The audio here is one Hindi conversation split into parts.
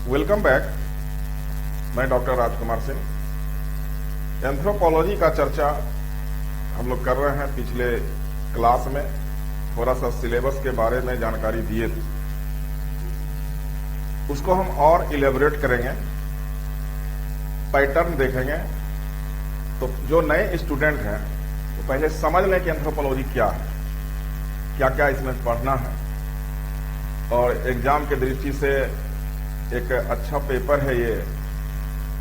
Welcome back. मैं डॉक्टर राजकुमार सिंह। एंथ्रोपोलॉजी का चर्चा हम लोग कर रहे हैं। पिछले क्लास में थोड़ा सा सिलेबस के बारे में जानकारी दिए थे, उसको हम और इलेबोरेट करेंगे, पैटर्न देखेंगे। तो जो नए स्टूडेंट हैं तो पहले समझ लें कि एंथ्रोपोलॉजी क्या है, क्या क्या इसमें पढ़ना है। और एग्जाम की दृष्टि से एक अच्छा पेपर है, ये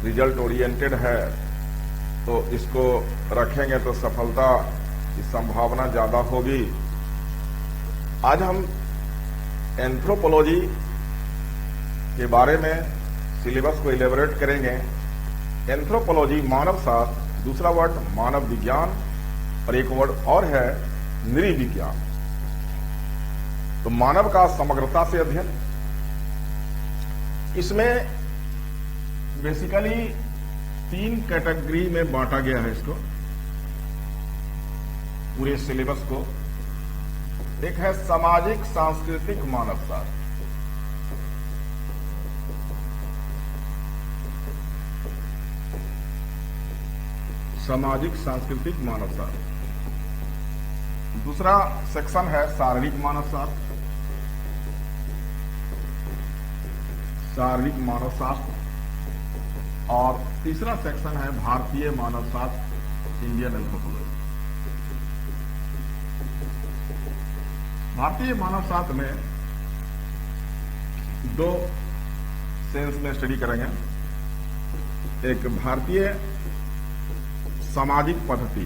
रिजल्ट ओरिएंटेड है, तो इसको रखेंगे तो सफलता की संभावना ज्यादा होगी। आज हम एंथ्रोपोलॉजी के बारे में सिलेबस को इलेबोरेट करेंगे। एंथ्रोपोलॉजी मानव शास्त्र, दूसरा वर्ड मानव विज्ञान और एक वर्ड और है नृविज्ञान। तो मानव का समग्रता से अध्ययन, इसमें बेसिकली 3 कैटेगरी में बांटा गया है इसको, पूरे सिलेबस को। एक है सामाजिक सांस्कृतिक मानव शास्त्र, सामाजिक सांस्कृतिक मानव शास्त्र। दूसरा सेक्शन है शारीरिक मानव शास्त्र, शारीरिक मानव शास्त्र। और तीसरा सेक्शन है भारतीय मानव शास्त्र, इंडियन एंथ्रोपोलॉजी। भारतीय मानव शास्त्र में 2 सेंस में स्टडी करेंगे। एक भारतीय सामाजिक पद्धति,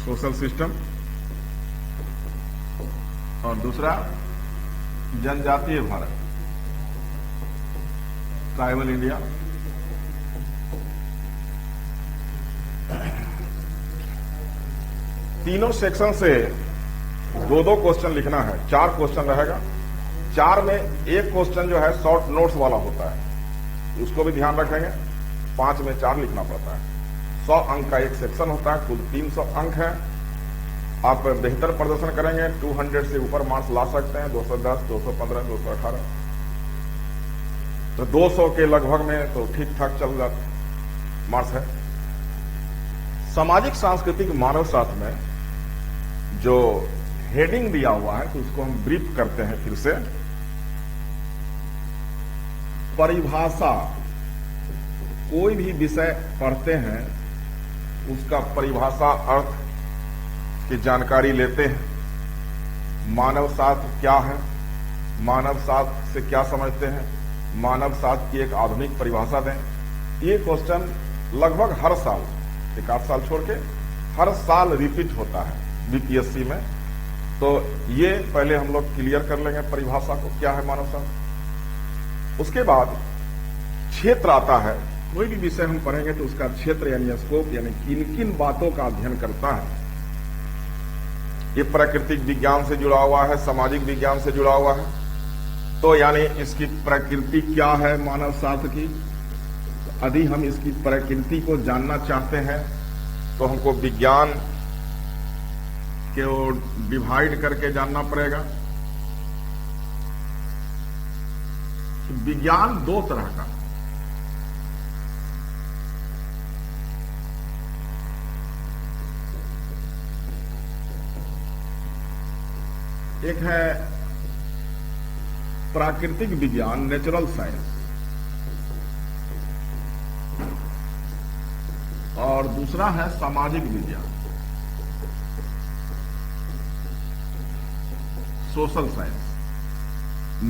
सोशल सिस्टम, और दूसरा जनजातीय भारत, ट्राइबल इंडिया। तीनों सेक्शन से 2-2 क्वेश्चन लिखना है। 4 क्वेश्चन रहेगा। 4 में एक क्वेश्चन जो है शॉर्ट नोट्स वाला होता है, उसको भी ध्यान रखेंगे। 5 में 4 लिखना पड़ता है। 100 अंक का एक सेक्शन होता है, कुल 300 अंक है। आप बेहतर प्रदर्शन करेंगे 200 से ऊपर मार्क्स ला सकते हैं, 210, 215, 218। तो 200 के लगभग में तो ठीक ठाक चल जाता मार्क्स है। सामाजिक सांस्कृतिक मानव शास्त्र में जो हेडिंग दिया हुआ है, तो उसको हम ब्रीफ करते हैं फिर से। परिभाषा, कोई भी विषय पढ़ते हैं उसका परिभाषा अर्थ की जानकारी लेते हैं। मानव शास्त्र क्या है, मानव शास्त्र से क्या समझते हैं, मानव शास्त्र की एक आधुनिक परिभाषा दें। ये क्वेश्चन लगभग हर साल, 1-8 साल छोड़ के हर साल रिपीट होता है बीपीएससी में। तो ये पहले हम लोग क्लियर कर लेंगे परिभाषा को, क्या है मानव शास्त्र। उसके बाद क्षेत्र आता है। कोई भी विषय हम पढ़ेंगे तो उसका क्षेत्र यानी स्कोप, यानी किन किन बातों का अध्ययन करता है। ये प्राकृतिक विज्ञान से जुड़ा हुआ है, सामाजिक विज्ञान से जुड़ा हुआ है। तो यानी इसकी प्रकृति क्या है मानव शास्त्र की। यदि हम इसकी प्रकृति को जानना चाहते हैं तो हमको विज्ञान को डिवाइड करके जानना पड़ेगा। विज्ञान 2 तरह का, एक है प्राकृतिक विज्ञान, नेचुरल साइंस, और दूसरा है सामाजिक विज्ञान, सोशल साइंस।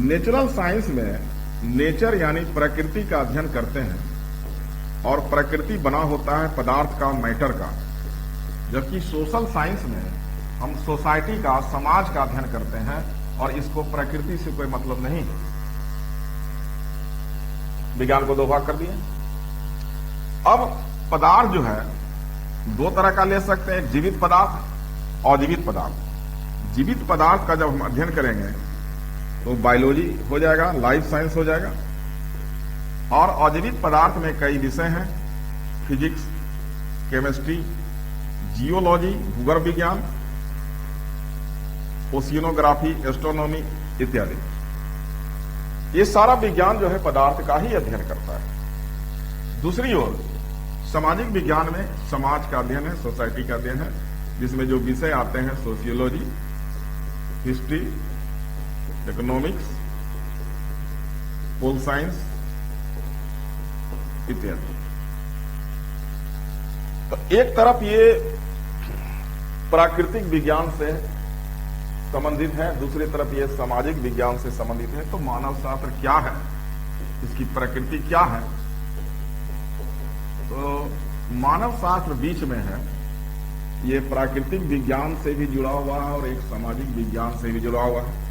नेचुरल साइंस में नेचर यानी प्रकृति का अध्ययन करते हैं और प्रकृति बना होता है पदार्थ का, मैटर का। जबकि सोशल साइंस में हम सोसाइटी का, समाज का अध्ययन करते हैं और इसको प्रकृति से कोई मतलब नहीं है। विज्ञान को 2 भाग कर दिए। अब पदार्थ जो है 2 तरह का ले सकते हैं, जीवित पदार्थ, अजीवित पदार्थ। जीवित पदार्थ का जब हम अध्ययन करेंगे तो बायोलॉजी हो जाएगा, लाइफ साइंस हो जाएगा। और अजीवित पदार्थ में कई विषय हैं, फिजिक्स, केमिस्ट्री, जियोलॉजी, भूगर्भ विज्ञान, ओशियनोग्राफी, एस्ट्रोनॉमी इत्यादि। ये सारा विज्ञान जो है पदार्थ का ही अध्ययन करता है। दूसरी ओर सामाजिक विज्ञान में समाज का अध्ययन है, सोसाइटी का अध्ययन है, जिसमें जो विषय आते हैं sociology, history, economics, pol science इत्यादि। तो एक तरफ ये प्राकृतिक विज्ञान से संबंधित है, दूसरी तरफ ये सामाजिक विज्ञान से संबंधित है। तो मानव शास्त्र क्या है, इसकी प्रकृति क्या है? तो मानव शास्त्र बीच में है, ये प्राकृतिक विज्ञान से भी जुड़ा हुआ है और एक सामाजिक विज्ञान से भी जुड़ा हुआ है।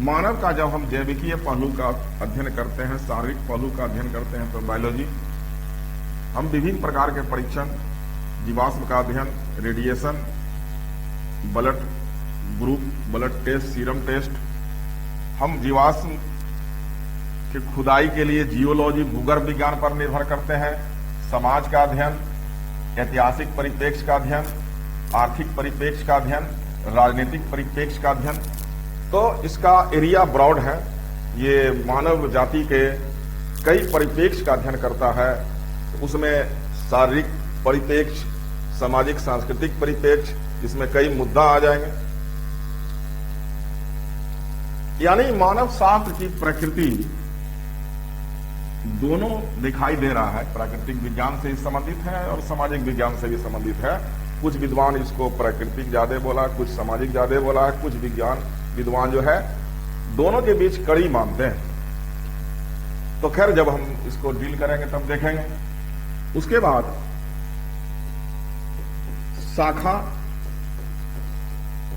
मानव का जब हम जैविकीय पहलू का अध्ययन करते हैं, शारीरिक पहलू का अध्ययन करते हैं, तो बायोलॉजी, हम विभिन्न प्रकार के परीक्षण, जीवाश्म का अध्ययन, radiation, blood group, blood test, serum test, हम जीवाश्म की खुदाई के लिए जियोलॉजी, भूगर्भ विज्ञान पर निर्भर करते हैं, समाज का अध्ययन, ऐतिहासिक परिप्रेक्ष्य का अध्ययन, आर्थिक परिप्रेक्ष्य का अध्ययन, राजनीतिक परिप्रेक्ष्य का अध्ययन। तो इसका एरिया ब्रॉड है, ये मानव जाति के कई परिप्रेक्ष्य का अध्ययन करता है। उसमें शारीरिक परिप्रेक्ष्य, सामाजिक सांस्कृतिक परिप्रेक्ष्य, इसमें कई मुद्दा आ जाएंगे। यानी मानव शास्त्र की प्रकृति दोनों दिखाई दे रहा है, प्राकृतिक विज्ञान से भी संबंधित है और सामाजिक विज्ञान से भी संबंधित है। कुछ विद्वान इसको प्राकृतिक ज्यादा बोला, कुछ सामाजिक ज्यादा बोला है, कुछ विद्वान जो है दोनों के बीच कड़ी मानते हैं। तो खैर जब हम इसको डील करेंगे तब देखेंगे। उसके बाद शाखा,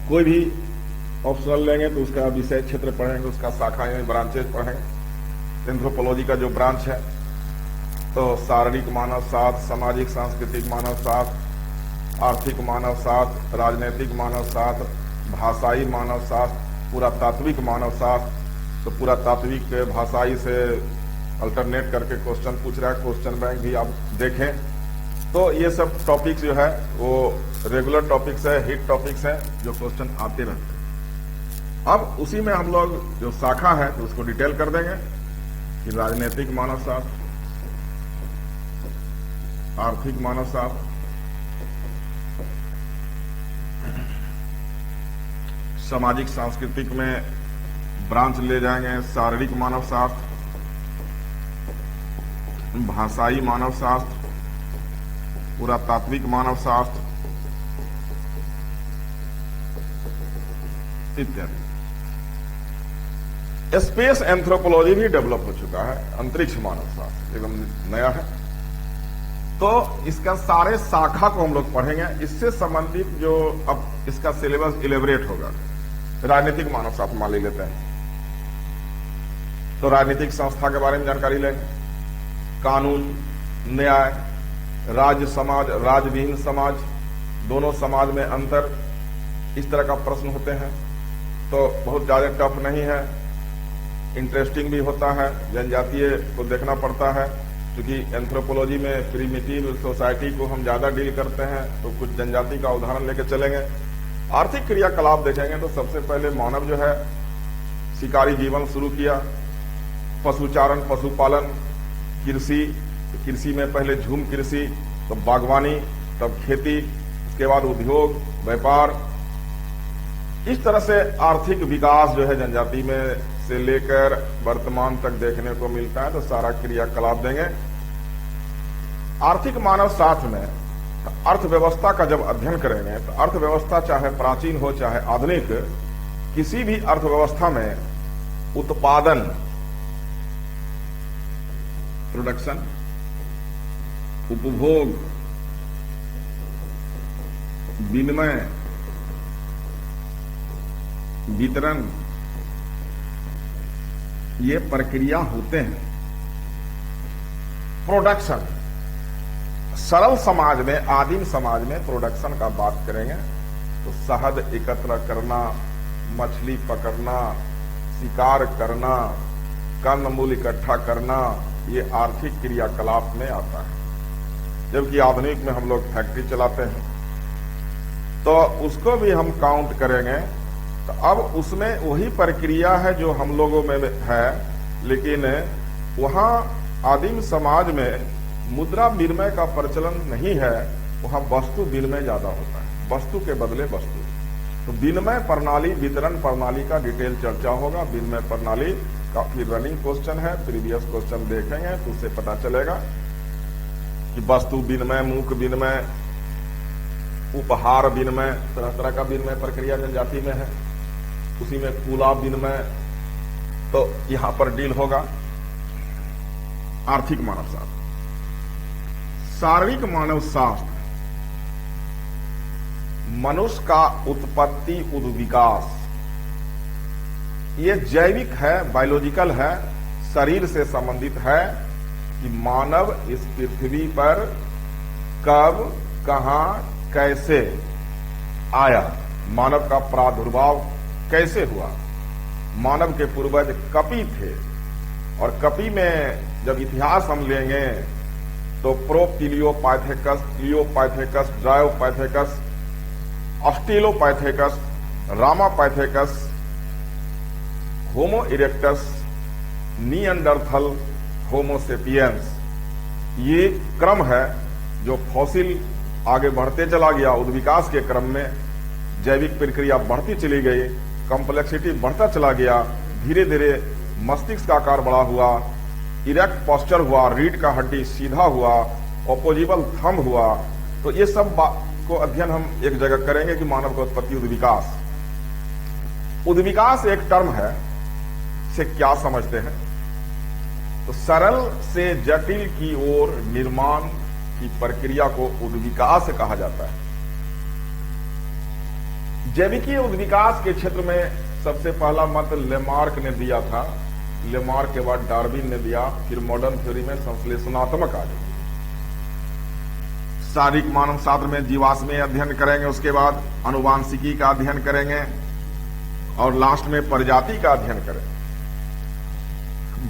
कोई भी ऑप्शनल लेंगे तो उसका विषय क्षेत्र पढ़ेंगे, उसका शाखा यानी ब्रांचेज पढ़ेंगे। एंथ्रोपोलॉजी का जो ब्रांच है, तो शारीरिक मानव शास्त्र, सामाजिक सांस्कृतिक मानव शास्त्र, आर्थिक मानव शास्त्र, राजनीतिक मानव शास्त्र, भाषाई मानव शास्त्र, पुरातात्विक मानव शास्त्र। तो पुरातात्विक भाषाई से अल्टरनेट करके क्वेश्चन पूछ रहा है, क्वेश्चन बैंक भी आप देखें। तो ये सब टॉपिक्स जो है वो रेगुलर टॉपिक्स है, हिट टॉपिक्स है, जो क्वेश्चन आते रहते हैं। अब उसी में हम लोग जो शाखा है तो उसको डिटेल कर देंगे कि राजनीतिक मानव शास्त्र, आर्थिक मानव शास्त्र, सामाजिक सांस्कृतिक में ब्रांच ले जाएंगे शारीरिक मानव शास्त्र, भाषाई मानव शास्त्र, पुरातात्विक मानव शास्त्र इत्यादि। स्पेस एंथ्रोपोलॉजी भी डेवलप हो चुका है, अंतरिक्ष मानव शास्त्र एकदम नया है। तो इसका सारे शाखा को हम लोग पढ़ेंगे। इससे संबंधित जो अब इसका सिलेबस इलेबरेट होगा। राजनीतिक मानव शास्त्र मान लेते हैं, तो राजनीतिक संस्था के बारे में जानकारी लेंगे, कानून, न्याय, राज्य समाज, राज्यविहीन समाज, दोनों समाज में अंतर, इस तरह का प्रश्न होते हैं। तो बहुत ज्यादा टफ नहीं है, इंटरेस्टिंग भी होता है, जनजातीय को देखना पड़ता है, क्योंकि एंथ्रोपोलॉजी में प्रिमिटिव सोसाइटी को हम ज्यादा डील करते हैं। तो कुछ जनजाति का उदाहरण लेके चलेंगे। आर्थिक क्रियाकलाप देखेंगे तो सबसे पहले मानव जो है शिकारी जीवन शुरू किया, पशुचारण, पशुपालन, कृषि में पहले झूम कृषि, तब बागवानी, तब खेती, उसके बाद उद्योग, व्यापार। इस तरह से आर्थिक विकास जो है जनजाति में से लेकर वर्तमान तक देखने को मिलता है। तो सारा क्रियाकलाप देंगे। आर्थिक मानव शास्त्र में अर्थव्यवस्था का जब अध्ययन करेंगे तो अर्थव्यवस्था चाहे प्राचीन हो चाहे आधुनिक, किसी भी अर्थव्यवस्था में उत्पादन, प्रोडक्शन, उपभोग, विनिमय, वितरण, ये प्रक्रिया होते हैं। प्रोडक्शन, सरल समाज में, आदिम समाज में प्रोडक्शन का बात करेंगे तो शहद एकत्र करना, मछली पकड़ना, शिकार करना, कंदमूल इकट्ठा करना, ये आर्थिक क्रियाकलाप में आता है। जबकि आधुनिक में हम लोग फैक्ट्री चलाते हैं, तो उसको भी हम काउंट करेंगे। तो अब उसमें वही प्रक्रिया है जो हम लोगों में है, लेकिन वहां आदिम समाज में मुद्रा विनिमय का प्रचलन नहीं है, वहां वस्तु विनिमय ज्यादा होता है, वस्तु के बदले वस्तु। तो विनिमय प्रणाली, वितरण प्रणाली का डिटेल चर्चा होगा। विनिमय प्रणाली काफी रनिंग क्वेश्चन है, प्रीवियस क्वेश्चन देखेंगे तो उससे पता चलेगा कि वस्तु विनिमय, मूक विनिमय, उपहार विनिमय, तरह तरह का विनिमय प्रक्रिया जनजाति में है। उसी में कूला विनिमय तो यहां पर डील होगा। आर्थिक मानव शास्त्र, शारीरिक मानव शास्त्र, मनुष्य का उत्पत्ति उद्विकास, ये जैविक है, बायोलॉजिकल है, शरीर से संबंधित है कि मानव इस पृथ्वी पर कब, कहां, कैसे आया, मानव का प्रादुर्भाव कैसे हुआ। मानव के पूर्वज कपि थे और कपि में जब इतिहास हम लेंगे तो प्रोपिलियोपाइथेकस, लियोपाइथेकस, ड्रायोपाइथेकस, ऑस्ट्रेलोपाइथेकस, रामापाइथेकस, होमो इरेक्टस, निएंडरथल, होमोसेपियंस, ये क्रम है जो फॉसिल आगे बढ़ते चला गया। उद्विकास के क्रम में जैविक प्रक्रिया बढ़ती चली गई, कॉम्प्लेक्सिटी बढ़ता चला गया, धीरे धीरे मस्तिष्क का आकार बड़ा हुआ, इरेक्ट पोस्चर हुआ, रीढ़ का हड्डी सीधा हुआ, ऑपोजिबल थंब हुआ। तो ये सब को अध्ययन हम एक जगह करेंगे कि मानव का उत्पत्ति उद्विकास। उद्विकास एक टर्म है, से क्या समझते हैं? तो सरल से जटिल की ओर निर्माण की प्रक्रिया को उद्विकास कहा जाता है। जैविकीय उद्विकास के क्षेत्र में सबसे पहला मत लेमार्क ने दिया था, लेमार्क के बाद डार्विन ने दिया, फिर मॉडर्न थ्योरी में संश्लेषणात्मक आ गई। शारीरिक मानव शास्त्र में जीवाश्मीय अध्ययन करेंगे, उसके बाद आनुवांशिकी का अध्ययन करेंगे और लास्ट में प्रजाति का अध्ययन करेंगे।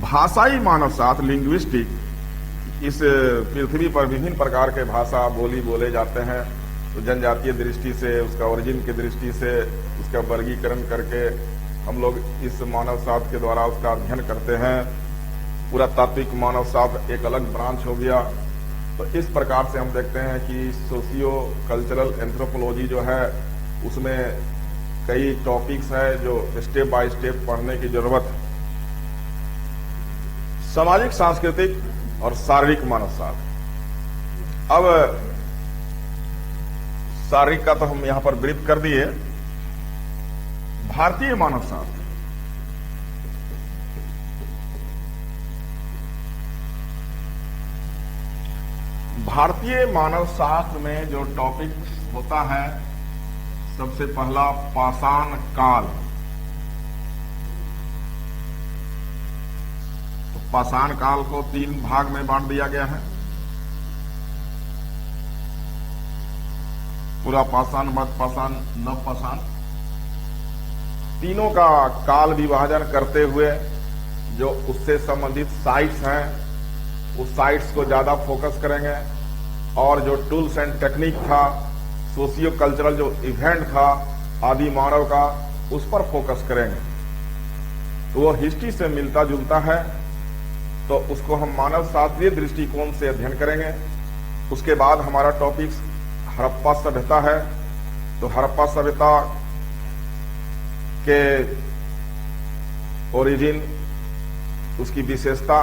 भाषाई मानव शास्त्र, लिंग्विस्टिक, इस पृथ्वी पर विभिन्न प्रकार के भाषा बोली बोले जाते हैं, तो जनजातीय दृष्टि से, उसका ओरिजिन की दृष्टि से उसका वर्गीकरण करके हम लोग इस मानव शास्त्र के द्वारा उसका अध्ययन करते हैं। पुरातात्विक मानव शास्त्र एक अलग ब्रांच हो गया। तो इस प्रकार से हम देखते हैं कि सोशियो कल्चरल एंथ्रोपोलॉजी जो है उसमें कई टॉपिक्स हैं जो स्टेप बाय स्टेप पढ़ने की जरूरत है। सामाजिक, सांस्कृतिक और शारीरिक मानव शास्त्र। अब शारीरिक का तो हम यहां पर ब्रीफ कर दिए। भारतीय मानव शास्त्र, भारतीय मानव शास्त्र में जो टॉपिक होता है, सबसे पहला पाषाण काल। तो पाषाण काल को 3 भाग में बांट दिया गया है। पूरा पाषाण, मध्य पाषाण, नव पाषाण, तीनों का काल विभाजन करते हुए जो उससे संबंधित साइट्स हैं उस साइट्स को ज्यादा फोकस करेंगे और जो टूल्स एंड टेक्निक था, सोशियो कल्चरल जो इवेंट था आदि मानव का, उस पर फोकस करेंगे। तो वो हिस्ट्री से मिलता जुलता है, तो उसको हम मानव शास्त्रीय दृष्टिकोण से अध्ययन करेंगे। उसके बाद हमारा टॉपिक हड़प्पा सभ्यता है। तो हड़प्पा सभ्यता के ओरिजिन, उसकी विशेषता,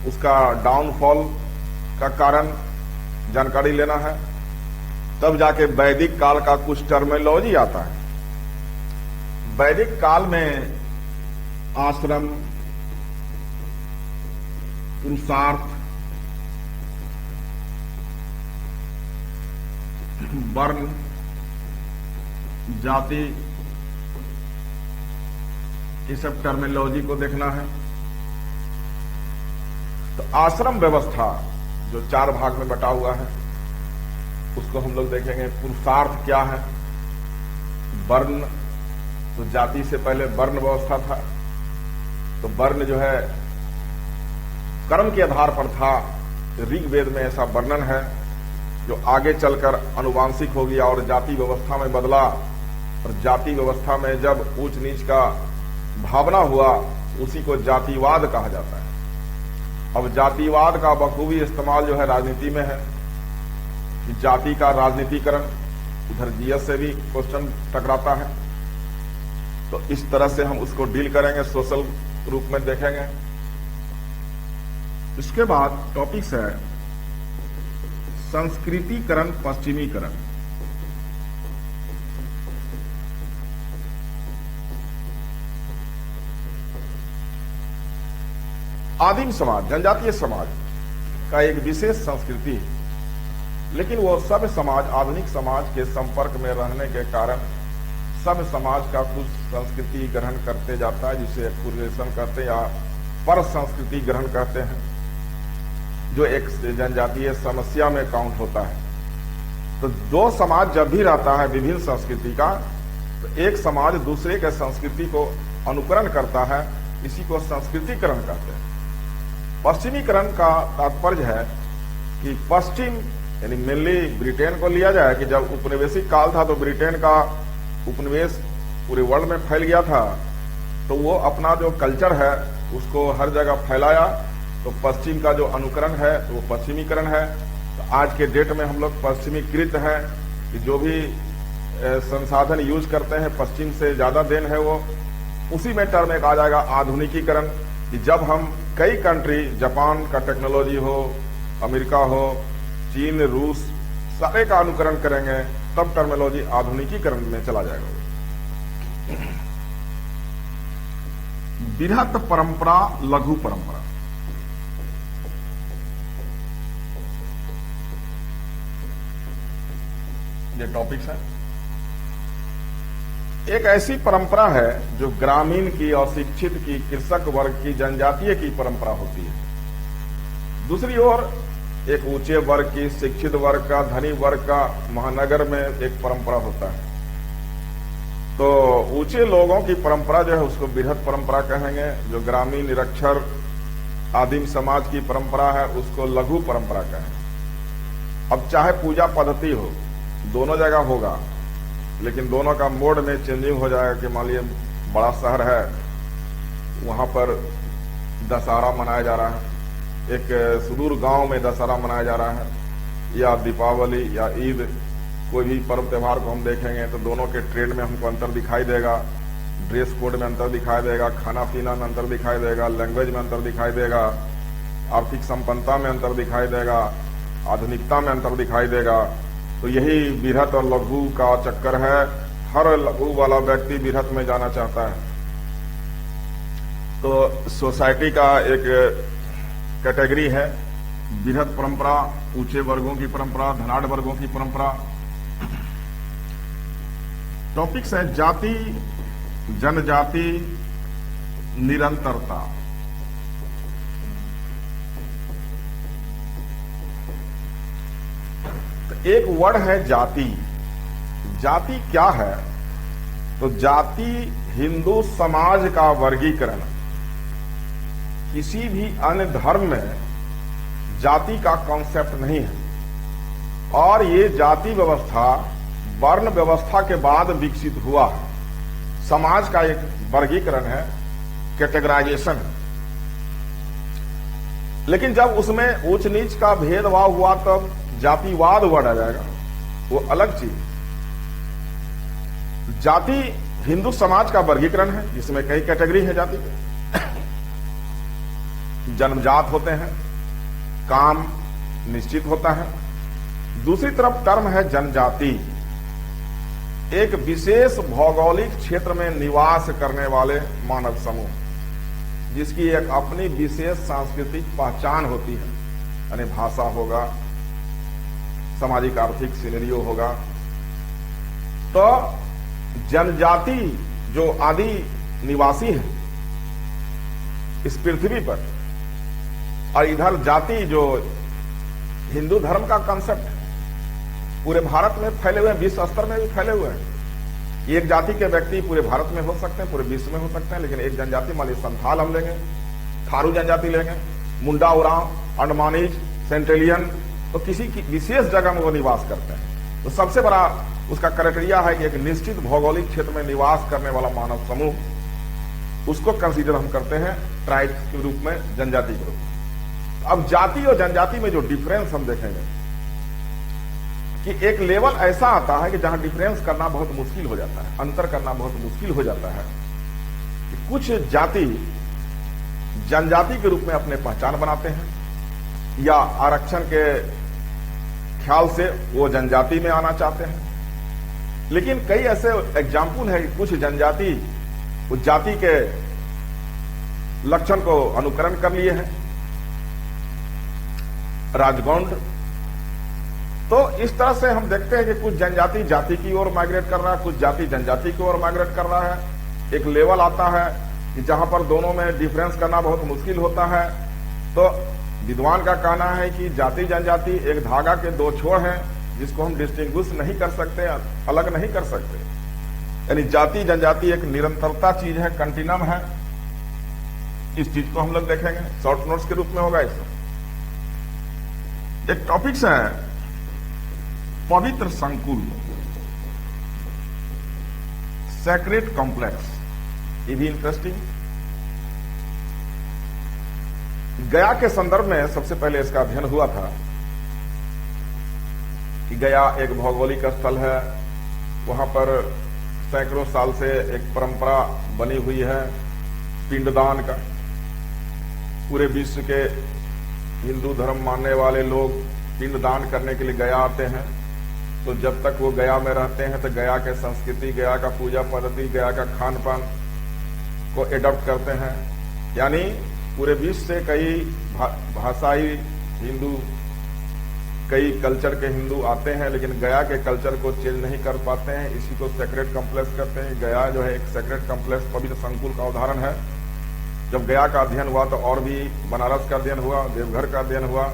उसका डाउनफॉल का कारण जानकारी लेना है। तब जाके वैदिक काल का कुछ टर्मिनोलॉजी आता है। वैदिक काल में आश्रम, पुरुषार्थ, वर्ण, जाति, ये सब टर्मिनोलॉजी को देखना है। तो आश्रम व्यवस्था जो 4 भाग में बटा हुआ है उसको हम लोग देखेंगे। पुरुषार्थ क्या है, वर्ण, तो जाति से पहले वर्ण व्यवस्था था, तो वर्ण जो है कर्म के आधार पर था। ऋग्वेद में ऐसा वर्णन है जो आगे चलकर अनुवांशिक हो गया और जाति व्यवस्था में बदला। और जाति व्यवस्था में जब ऊंच नीच का भावना हुआ उसी को जातिवाद कहा जाता है। अब जातिवाद का बखूबी इस्तेमाल जो है राजनीति में है कि जाति का राजनीतिकरण, उधर जीएस से भी क्वेश्चन टकराता है। तो इस तरह से हम उसको डील करेंगे, सोशल रूप में देखेंगे। इसके बाद टॉपिक्स है संस्कृतिकरण, पश्चिमीकरण। आदिम समाज, जनजातीय समाज का एक विशेष संस्कृति है, लेकिन वो सब समाज आधुनिक समाज के संपर्क में रहने के कारण सब समाज का कुछ संस्कृति ग्रहण करते जाता है, जिसे एक्सप्लोरेशन कहते हैं या पर संस्कृति ग्रहण करते हैं, जो एक जनजातीय समस्या में काउंट होता है। तो दो समाज जब भी रहता है विभिन्न संस्कृति का, तो एक समाज दूसरे के संस्कृति को अनुकरण करता है, इसी को संस्कृतिकरण कहते हैं। पश्चिमीकरण का तात्पर्य है कि पश्चिम यानी मेनली ब्रिटेन को लिया जाए कि जब उपनिवेशिक काल था तो ब्रिटेन का उपनिवेश पूरे वर्ल्ड में फैल गया था, तो वो अपना जो कल्चर है उसको हर जगह फैलाया। तो पश्चिम का जो अनुकरण है तो वो पश्चिमीकरण है। तो आज के डेट में हम लोग पश्चिमीकृत हैं कि जो भी संसाधन यूज करते हैं पश्चिम से ज्यादा देन है वो। उसी में टर्म एक आ जाएगा आधुनिकीकरण, कि जब हम कई कंट्री, जापान का टेक्नोलॉजी हो, अमेरिका हो, चीन, रूस, सारे का अनुकरण करेंगे, तब टर्मिनोलॉजी आधुनिकीकरण में चला जाएगा। बृहत परंपरा, लघु परंपरा। ये टॉपिक्स है। एक ऐसी परंपरा है जो ग्रामीण की, अशिक्षित की, कृषक वर्ग की, जनजातीय की परंपरा होती है। दूसरी ओर एक ऊंचे वर्ग की, शिक्षित वर्ग का, धनी वर्ग का, महानगर में एक परंपरा होता है। तो ऊंचे लोगों की परंपरा जो है उसको बृहत परंपरा कहेंगे। जो ग्रामीण, निरक्षर, आदिम समाज की परंपरा है उसको लघु परंपरा कहेंगे। अब चाहे पूजा पद्धति हो, दोनों जगह होगा, लेकिन दोनों का मोड में चेंजिंग हो जाएगा कि मान लीजिए बड़ा शहर है, वहां पर दशहरा मनाया जा रहा है, एक सुदूर गांव में दशहरा मनाया जा रहा है, या दीपावली या ईद, कोई भी पर्व त्योहार को हम देखेंगे तो दोनों के ट्रेड में हमको अंतर दिखाई देगा, ड्रेस कोड में अंतर दिखाई देगा, खाना पीना में अंतर दिखाई देगा, लैंग्वेज में अंतर दिखाई देगा, आर्थिक संपन्नता में अंतर दिखाई देगा, आधुनिकता में अंतर दिखाई देगा। तो यही बृहत और लघु का चक्कर है। हर लघु वाला व्यक्ति बृहत में जाना चाहता है। तो सोसाइटी का एक कैटेगरी है बृहत परंपरा, ऊंचे वर्गों की परंपरा, धनाढ़ वर्गों की परंपरा। टॉपिक्स है जाति, जनजाति, निरंतरता। एक वर्ड है जाति। जाति क्या है? तो जाति हिंदू समाज का वर्गीकरण। किसी भी अन्य धर्म में जाति का कॉन्सेप्ट नहीं है, और ये जाति व्यवस्था वर्ण व्यवस्था के बाद विकसित हुआ है। समाज का एक वर्गीकरण है, कैटेगराइजेशन। लेकिन जब उसमें उच्च नीच का भेदभाव हुआ तब जातिवाद वर्ड आ जाएगा, वो अलग चीज। जाति हिंदू समाज का वर्गीकरण है जिसमें कई कैटेगरी है जाति के। जन्मजात होते हैं, काम निश्चित होता है। दूसरी तरफ टर्म है जनजाति, एक विशेष भौगोलिक क्षेत्र में निवास करने वाले मानव समूह, जिसकी एक अपनी विशेष सांस्कृतिक पहचान होती है, यानी भाषा होगा, सामाजिक आर्थिक सिनेरियो होगा। तो जनजाति जो आदि निवासी है इस पृथ्वी पर, और इधर जाति जो हिंदू धर्म का कंसेप्ट पूरे भारत में फैले हुए हैं, विश्व स्तर में भी फैले हुए हैं। एक जाति के व्यक्ति पूरे भारत में हो सकते हैं, पूरे विश्व में हो सकते हैं, लेकिन एक जनजाति मान लीजिए संथाल हम लेंगे, थारू जनजाति लेंगे, मुंडा, उरांव, अंडमानीज, सेंट्रेलियन, तो किसी की विशेष जगह में वो निवास करते हैं। तो सबसे बड़ा उसका क्राइटेरिया है कि एक निश्चित भौगोलिक क्षेत्र में निवास करने वाला मानव समूह, उसको कंसीडर हम करते हैं ट्राइब के रूप में, जनजाति के रूप में। अब जाति और जनजाति में जो डिफरेंस हम देखेंगे कि एक लेवल ऐसा आता है कि जहां डिफरेंस करना बहुत मुश्किल हो जाता है, अंतर करना बहुत मुश्किल हो जाता है कि कुछ जाति जनजाति के रूप में अपने पहचान बनाते हैं या आरक्षण के ख्याल से वो जनजाति में आना चाहते हैं। लेकिन कई ऐसे एग्जाम्पल है कि कुछ जनजाति उस जाति के लक्षण को अनुकरण कर लिए हैं, राजगौंड। तो इस तरह से हम देखते हैं कि कुछ जनजाति जाति की ओर माइग्रेट कर रहा है, कुछ जाति जनजाति की ओर माइग्रेट कर रहा है। एक लेवल आता है कि जहां पर दोनों में डिफरेंस करना बहुत मुश्किल होता है। तो विद्वान का कहना है कि जाति जनजाति एक धागा के दो छोर हैं जिसको हम डिस्टिंग्विश नहीं कर सकते, अलग नहीं कर सकते। यानी जाति जनजाति एक निरंतरता चीज है, कंटिन्यूम है। इस चीज को हम लोग देखेंगे, शॉर्ट नोट्स के रूप में होगा इसमें। एक टॉपिक्स है पवित्र संकुल, सैक्रेड कॉम्प्लेक्स। ये भी इंटरेस्टिंग। गया के संदर्भ में सबसे पहले इसका अध्ययन हुआ था कि गया एक भौगोलिक स्थल है, वहां पर सैकड़ों साल से एक परंपरा बनी हुई है पिंडदान का। पूरे विश्व के हिंदू धर्म मानने वाले लोग पिंडदान करने के लिए गया आते हैं। तो जब तक वो गया में रहते हैं तो गया के संस्कृति, गया का पूजा पद्धति, गया का खान पान को एडॉप्ट करते हैं। यानी पूरे विश्व से कई भाषाई हिंदू, कई कल्चर के हिंदू आते हैं, लेकिन गया के कल्चर को चेंज नहीं कर पाते हैं। इसी को सेक्रेड कॉम्प्लेक्स कहते हैं। गया जो है एक सेक्रेड कॉम्प्लेक्स, पवित्र संकुल का उदाहरण है। जब गया का अध्ययन हुआ तो और भी बनारस का अध्ययन हुआ, देवघर का अध्ययन हुआ।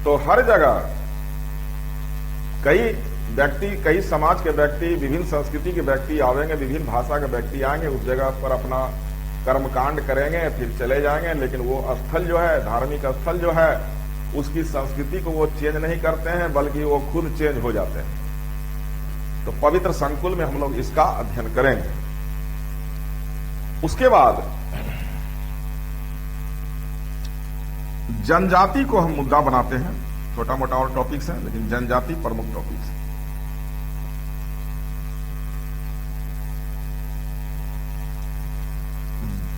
तो हर जगह कई व्यक्ति, कई समाज के व्यक्ति, विभिन्न संस्कृति के व्यक्ति आवेंगे, विभिन्न भाषा के व्यक्ति आएंगे, उस जगह पर अपना कर्मकांड करेंगे, फिर चले जाएंगे। लेकिन वो स्थल जो है, धार्मिक स्थल जो है, उसकी संस्कृति को वो चेंज नहीं करते हैं, बल्कि वो खुद चेंज हो जाते हैं। तो पवित्र संकुल में हम लोग इसका अध्ययन करेंगे। उसके बाद जनजाति को हम मुद्दा बनाते हैं। छोटा मोटा और टॉपिक्स हैं, लेकिन जनजाति प्रमुख टॉपिक्स है।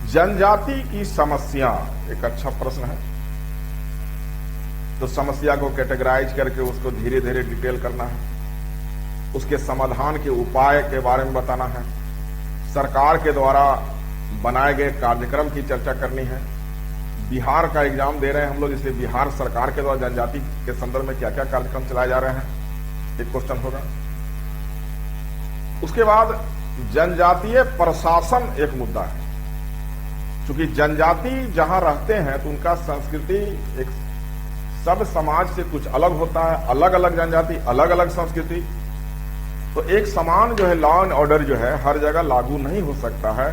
जनजाति की समस्या एक अच्छा प्रश्न है। तो समस्या को कैटेगराइज करके उसको धीरे धीरे डिटेल करना है, उसके समाधान के उपाय के बारे में बताना है, सरकार के द्वारा बनाए गए कार्यक्रम की चर्चा करनी है। बिहार का एग्जाम दे रहे हैं हम लोग, इसलिए बिहार सरकार के द्वारा जनजाति के संदर्भ में क्या क्या कार्यक्रम चलाए जा रहे हैं, एक क्वेश्चन होगा। उसके बाद जनजातीय प्रशासन एक मुद्दा है। क्योंकि जनजाति जहां रहते हैं तो उनका संस्कृति एक सब समाज से कुछ अलग होता है, अलग अलग जनजाति, अलग अलग संस्कृति। तो एक समान जो है लॉ एंड ऑर्डर जो है हर जगह लागू नहीं हो सकता है।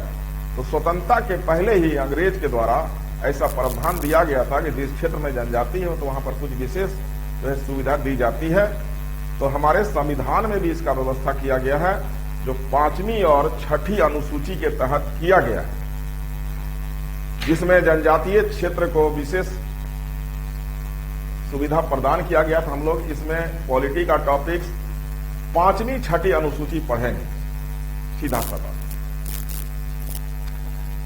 तो स्वतंत्रता के पहले ही अंग्रेज के द्वारा ऐसा प्रावधान दिया गया था कि जिस क्षेत्र में जनजाति हो तो वहां पर कुछ विशेष जो है सुविधा दी जाती है। तो हमारे संविधान में भी इसका व्यवस्था किया गया है, जो 5वीं और 6ठी अनुसूची के तहत किया गया है, जिसमें जनजातीय क्षेत्र को विशेष सुविधा प्रदान किया गया था। हम लोग इसमें पॉलिटी का टॉपिक्स 5वीं 6ठी अनुसूची पढ़ेंगे, सीधा साधा।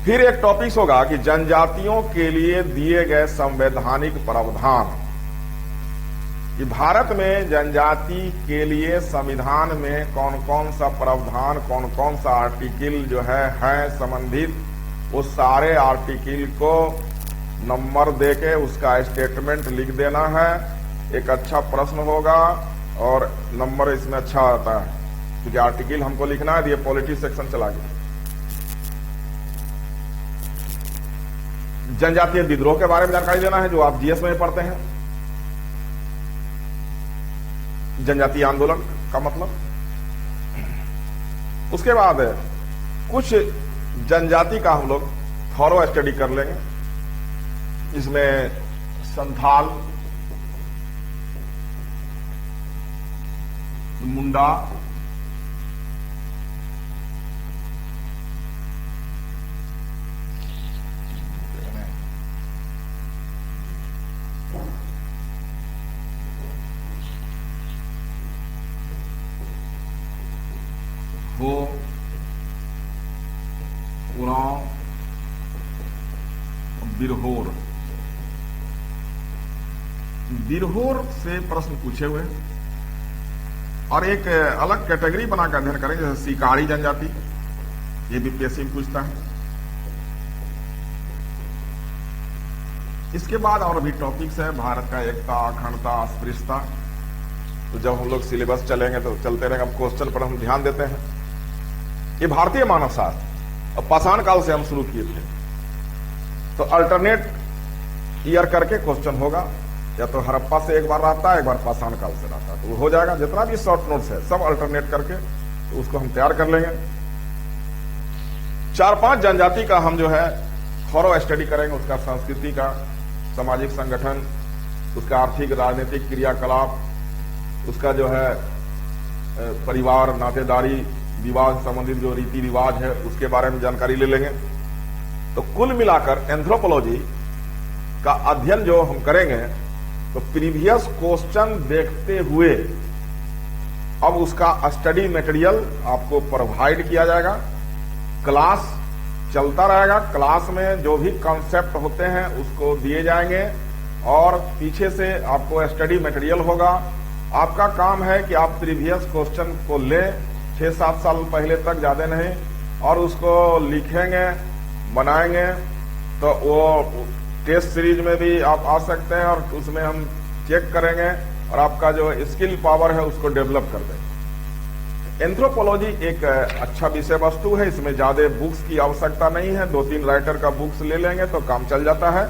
फिर एक टॉपिक होगा कि जनजातियों के लिए दिए गए संवैधानिक प्रावधान, कि भारत में जनजाति के लिए संविधान में कौन कौन सा प्रावधान, कौन कौन सा आर्टिकल जो है संबंधित, उस सारे आर्टिकल को नंबर देके उसका स्टेटमेंट लिख देना है। एक अच्छा प्रश्न होगा और नंबर इसमें अच्छा आता है, क्योंकि आर्टिकल हमको लिखना है। ये पॉलिटी सेक्शन चला गया। जनजातीय विद्रोह के बारे में जानकारी देना है, जो आप जीएस में पढ़ते हैं। जनजातीय आंदोलन का मतलब। उसके बाद कुछ जनजाति का हम लोग थॉरो स्टडी कर लेंगे। इसमें संथाल, मुंडा, हो उड़ाव बिरहोर। बिरहोर से प्रश्न पूछे हुए और एक अलग कैटेगरी बनाकर अध्ययन करेंगे, जैसे शिकारी जनजाति, ये भी बीपीएससी में पूछता है। इसके बाद और भी टॉपिक्स है, भारत का एकता, अखंडता, अस्पृश्यता। तो जब हम लोग सिलेबस चलेंगे तो चलते रहेंगे, अब क्वेश्चन पर हम ध्यान देते हैं। ये भारतीय मानव शास्त्र और पाषाण काल से हम शुरू किए थे, तो अल्टरनेट ईयर करके क्वेश्चन होगा, या तो हड़प्पा से एक बार रहता है, एक बार पाषाण काल से रहता है, तो वो हो जाएगा। जितना भी शॉर्ट नोट्स है सब अल्टरनेट करके तो उसको हम तैयार कर लेंगे। 4-5 जनजाति का हम जो है थॉरो स्टडी करेंगे, उसका संस्कृति का, सामाजिक संगठन, उसका आर्थिक राजनीतिक क्रियाकलाप, उसका जो है परिवार, नातेदारी, विवाह संबंधित जो रीति रिवाज है उसके बारे में जानकारी ले लेंगे। तो कुल मिलाकर एंथ्रोपोलॉजी का अध्ययन जो हम करेंगे, तो प्रीवियस क्वेश्चन देखते हुए अब उसका स्टडी मटेरियल आपको प्रोवाइड किया जाएगा। क्लास चलता रहेगा, क्लास में जो भी कॉन्सेप्ट होते हैं उसको दिए जाएंगे और पीछे से आपको स्टडी मटेरियल होगा। आपका काम है कि आप प्रीवियस क्वेश्चन को लें, 6-7 साल पहले तक, ज्यादा नहीं, और उसको लिखेंगे, बनाएंगे। तो वो टेस्ट सीरीज में भी आप आ सकते हैं और उसमें हम चेक करेंगे और आपका जो स्किल पावर है उसको डेवलप कर देंगे। एंथ्रोपोलॉजी एक अच्छा विषय वस्तु है, इसमें ज्यादा बुक्स की आवश्यकता नहीं है, 2-3 राइटर का बुक्स ले लेंगे तो काम चल जाता है।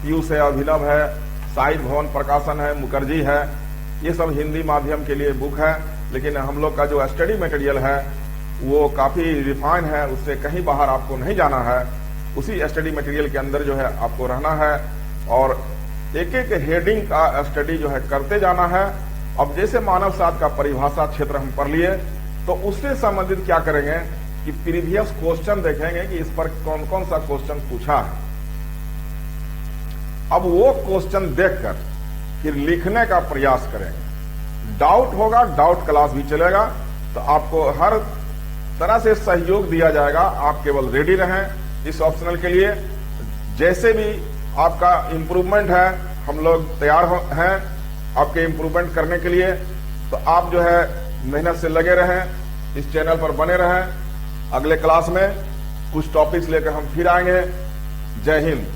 पीयूष है, अभिनव है, साहित्य भवन प्रकाशन है, मुखर्जी है, ये सब हिंदी माध्यम के लिए बुक है। लेकिन हम लोग का जो स्टडी मटेरियल है वो काफी रिफाइन है, उससे कहीं बाहर आपको नहीं जाना है, उसी स्टडी मटेरियल के अंदर जो है आपको रहना है और एक एक हेडिंग का स्टडी जो है करते जाना है। अब जैसे मानव शास्त्र का परिभाषा क्षेत्र हम पढ़ लिए, तो उससे संबंधित क्या करेंगे कि प्रीवियस क्वेश्चन देखेंगे कि इस पर कौन कौन सा क्वेश्चन पूछा है। अब वो क्वेश्चन देखकर फिर लिखने का प्रयास करेंगे। डाउट होगा, डाउट क्लास भी चलेगा, तो आपको हर तरह से सहयोग दिया जाएगा। आप केवल रेडी रहें इस ऑप्शनल के लिए। जैसे भी आपका इंप्रूवमेंट है, हम लोग तैयार हैं आपके इंप्रूवमेंट करने के लिए। तो आप जो है मेहनत से लगे रहें, इस चैनल पर बने रहें। अगले क्लास में कुछ टॉपिक्स लेकर हम फिर आएंगे। जय हिंद।